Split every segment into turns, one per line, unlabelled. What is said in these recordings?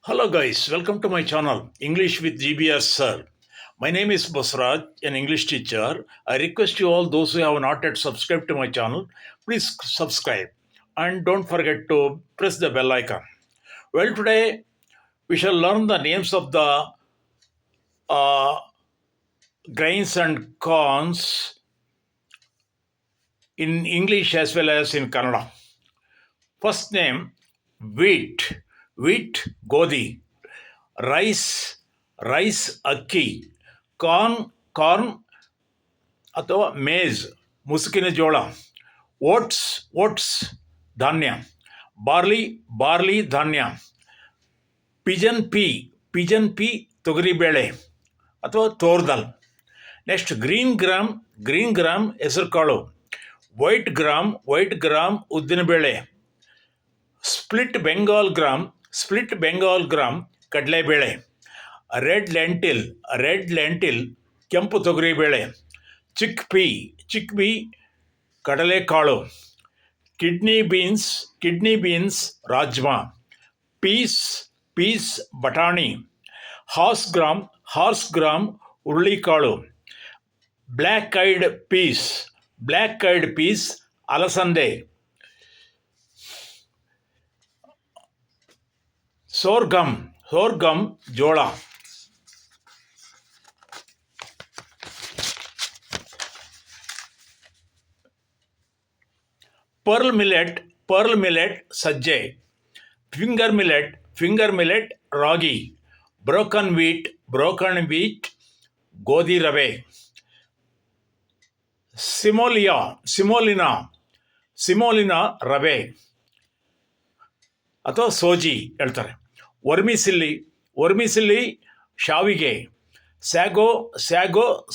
Hello guys, welcome to my channel English with GBS Sir. My name is Basraj, an English teacher. I request you all those who have not yet subscribed to my channel, please subscribe and don't forget to press the bell icon. Well, today we shall learn the names of the uh, grains and corns in English as well as in Kannada. First name wheat, wheat Godi, rice ಅಕ್ಕಿ, corn ಅಥವಾ maize ಮುಸುಕಿನ ಜೋಳ, oats ಧಾನ್ಯ, barley ಧಾನ್ಯ, Pigeon P ತೊಗರಿಬೇಳೆ ಅಥವಾ ತೋರ್ದಲ್. Next green gram ಹೆಸರುಕಾಳು, white gram ಉದ್ದಿನಬೇಳೆ, ಸ್ಪ್ಲಿಟ್ ಬೆಂಗಾಲ್ ಗ್ರಾಮ್ ಕಡಲೆಬೇಳೆ, ರೆಡ್ ಲೆಂಟಿಲ್ ಕೆಂಪು ತೊಗರಿಬೇಳೆ, ಚಿಕ್ ಪಿ ಕಡಲೆಕಾಳು, ಕಿಡ್ನಿ ಬೀನ್ಸ್ ರಾಜ್ಮಾ, ಪೀಸ್ ಬಟಾಣಿ, ಹಾರ್ಸ್ ಗ್ರಾಮ್ ಹುರುಳಿಕಾಳು, ಬ್ಲ್ಯಾಕ್ ಐಡ್ ಪೀಸ್ ಅಲಸಂದೆ, ಸೋರ್ಗಮ್ ಜೋಳ. ಪರ್ಲ್ ಮಿಲೆಟ್ ಸಜ್ಜೆ, ಫಿಂಗರ್ ಮಿಲೆಟ್ ರಾಗಿ, ಬ್ರೋಕನ್ ವೀಟ್ ಗೋಧಿ ರವೆ, ಸಿಮೋಲಿನಾ ರವೆ ಅಥವಾ ಸೋಜಿ ಹೇಳ್ತಾರೆ, ವರ್ಮಿಸಿಲ್ಲಿ ಶಾವಿಗೆ, ಸ್ಯಾಗೋ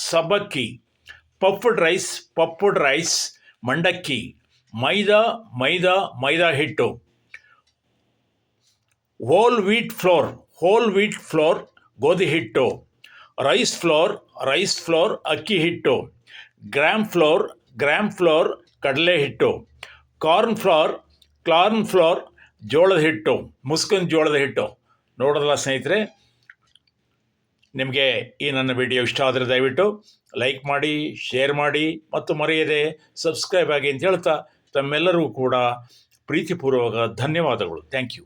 ಸಬ್ಬಕ್ಕಿ, ಪಫ್ಡ್ ರೈಸ್ ಮಂಡಕ್ಕಿ, ಮೈದಾ ಹಿಟ್ಟು, ಹೋಲ್ ವೀಟ್ ಫ್ಲೋರ್ ಗೋಧಿ ಹಿಟ್ಟು, ರೈಸ್ ಫ್ಲೋರ್ ಅಕ್ಕಿ ಹಿಟ್ಟು, ಗ್ರಾಮ್ ಫ್ಲೋರ್ ಕಡಲೆ ಹಿಟ್ಟು, ಕಾರ್ನ್ ಫ್ಲೋರ್ ಜೋಳದ ಹಿಟ್ಟು, ಮುಸ್ಕಿನ ಜೋಳದ ಹಿಟ್ಟು. ನೋಡೋದಲ್ಲ ಸ್ನೇಹಿತರೆ, ನಿಮಗೆ ಈ ನನ್ನ ವಿಡಿಯೋ ಇಷ್ಟ ಆದರೆ ದಯವಿಟ್ಟು ಲೈಕ್ ಮಾಡಿ, ಶೇರ್ ಮಾಡಿ ಮತ್ತು ಮರೆಯದೆ ಸಬ್ಸ್ಕ್ರೈಬ್ ಆಗಿ ಅಂತ ಹೇಳ್ತಾ ತಮ್ಮೆಲ್ಲರಿಗೂ ಕೂಡ ಪ್ರೀತಿಪೂರ್ವಕ ಧನ್ಯವಾದಗಳು. Thank you.